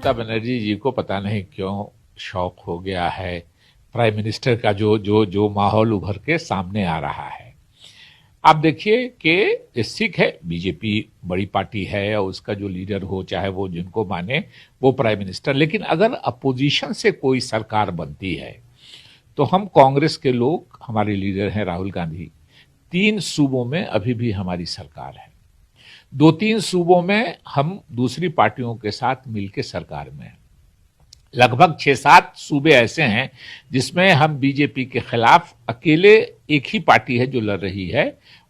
ममता बनर्जी जी को पता नहीं क्यों शौक हो गया है प्राइम मिनिस्टर का जो माहौल उभर के सामने आ रहा है। आप देखिए कि सिख है, बीजेपी बड़ी पार्टी है और उसका जो लीडर हो, चाहे वो जिनको माने वो प्राइम मिनिस्टर, लेकिन अगर अपोजिशन से कोई सरकार बनती है तो हम कांग्रेस के लोग, हमारे लीडर हैं राहुल गांधी, 3 सूबों में अभी भी हमारी सरकार है। 2-3 सूबों में हम दूसरी पार्टियों के साथ मिलकर सरकार में हैं। लगभग 6-7 सूबे ऐसे हैं जिसमें हम बीजेपी के खिलाफ अकेले एक ही पार्टी है जो लड़ रही है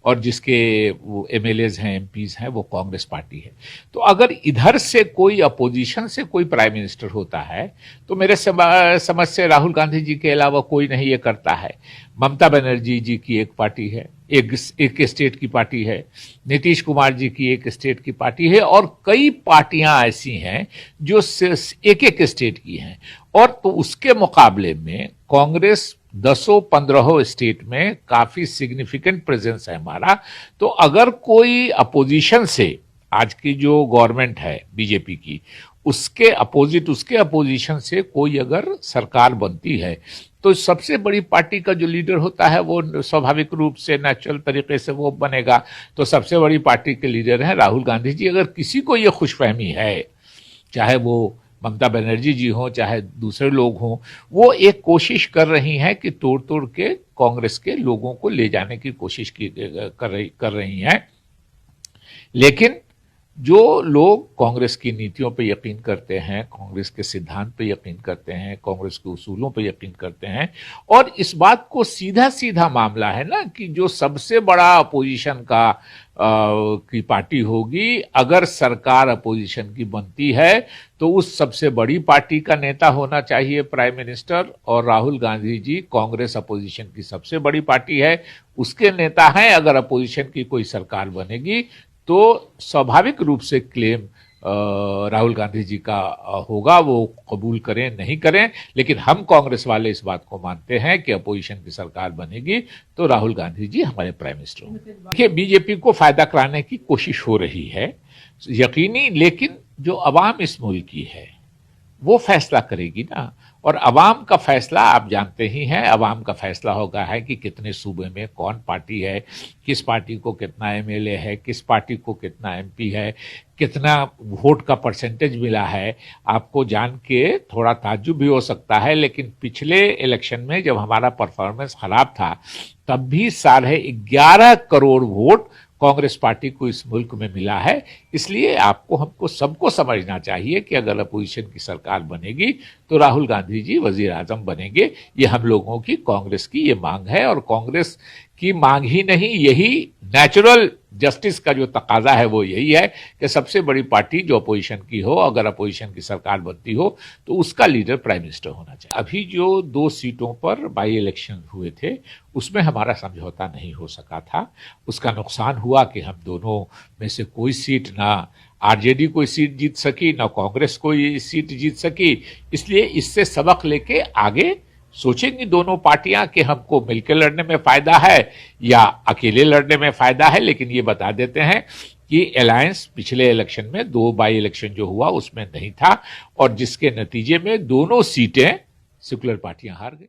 और जिसके वो एमएलएज हैं, एमपीज हैं, वो कांग्रेस पार्टी है। तो अगर इधर से कोई अपोजिशन से कोई प्राइम मिनिस्टर होता है तो मेरे समझ से राहुल गांधी जी के अलावा कोई नहीं ये करता है। ममता बनर्जी जी की एक पार्टी है, एक स्टेट की पार्टी है, नीतीश कुमार जी की एक स्टेट की पार्टी है और कई पार्टियां ऐसी हैं जो एक एक स्टेट की हैं। और तो उसके मुकाबले में कांग्रेस 10-15 स्टेट में काफी सिग्निफिकेंट प्रेजेंस है हमारा। तो अगर कोई अपोजिशन से, आज की जो गवर्नमेंट है बीजेपी की, उसके अपोजिशन से कोई अगर सरकार बनती है तो सबसे बड़ी पार्टी का जो लीडर होता है वो स्वाभाविक रूप से, नेचुरल तरीके से वो बनेगा। तो सबसे बड़ी पार्टी के लीडर हैं राहुल गांधी जी। अगर किसी को ये खुशफहमी है, चाहे वो ममता बनर्जी जी हों चाहे दूसरे लोग हों, वो एक कोशिश कर रही हैं कि तोड़ तोड़ के कांग्रेस के लोगों को ले जाने की कोशिश कर रही हैं। लेकिन जो लोग कांग्रेस की नीतियों पे यकीन करते हैं, कांग्रेस के सिद्धांत पे यकीन करते हैं, कांग्रेस के उसूलों पे यकीन करते हैं, और इस बात को सीधा सीधा मामला है ना कि जो सबसे बड़ा अपोजिशन की पार्टी होगी, अगर सरकार अपोजिशन की बनती है तो उस सबसे बड़ी पार्टी का नेता होना चाहिए प्राइम मिनिस्टर। और राहुल गांधी जी कांग्रेस अपोजिशन की सबसे बड़ी पार्टी है, उसके नेता हैं। अगर अपोजिशन की कोई सरकार बनेगी तो स्वाभाविक रूप से क्लेम राहुल गांधी जी का होगा, वो कबूल करें नहीं करें। लेकिन हम कांग्रेस वाले इस बात को मानते हैं कि अपोजिशन की सरकार बनेगी तो राहुल गांधी जी हमारे प्राइम मिनिस्टर होंगे। देखिए, बीजेपी को फायदा कराने की कोशिश हो रही है यकीनी, लेकिन जो अवाम इस मुल्क की है वो फैसला करेगी ना। और अवाम का फैसला आप जानते ही हैं, अवाम का फैसला होगा है कि कितने सूबे में कौन पार्टी है, किस पार्टी को कितना एमएलए है, किस पार्टी को कितना एमपी है, कितना वोट का परसेंटेज मिला है। आपको जान के थोड़ा ताज्जुब भी हो सकता है, लेकिन पिछले इलेक्शन में जब हमारा परफॉर्मेंस खराब था तब भी 11.5 करोड़ वोट कांग्रेस पार्टी को इस मुल्क में मिला है। इसलिए हमको सबको समझना चाहिए कि अगर अपोजिशन की सरकार बनेगी तो राहुल गांधी जी वजीर आजम बनेंगे। ये हम लोगों की, कांग्रेस की ये मांग है, और कांग्रेस की मांग ही नहीं, यही नेचुरल जस्टिस का जो तकाजा है वो यही है कि सबसे बड़ी पार्टी जो अपोजिशन की हो, अगर अपोजिशन की सरकार बनती हो तो उसका लीडर प्राइम मिनिस्टर होना चाहिए। अभी जो 2 सीटों पर बाई इलेक्शन हुए थे उसमें हमारा समझौता नहीं हो सका था। उसका नुकसान हुआ कि हम दोनों में से कोई सीट, ना आरजेडी कोई सीट जीत सकी, ना कांग्रेस कोई सीट जीत सकी। इसलिए इससे सबक लेके आगे सोचेंगी दोनों पार्टियां कि हमको मिलकर लड़ने में फायदा है या अकेले लड़ने में फायदा है। लेकिन ये बता देते हैं कि अलायंस पिछले इलेक्शन में 2 बाई इलेक्शन जो हुआ उसमें नहीं था, और जिसके नतीजे में दोनों सीटें सेकुलर पार्टियां हार गई।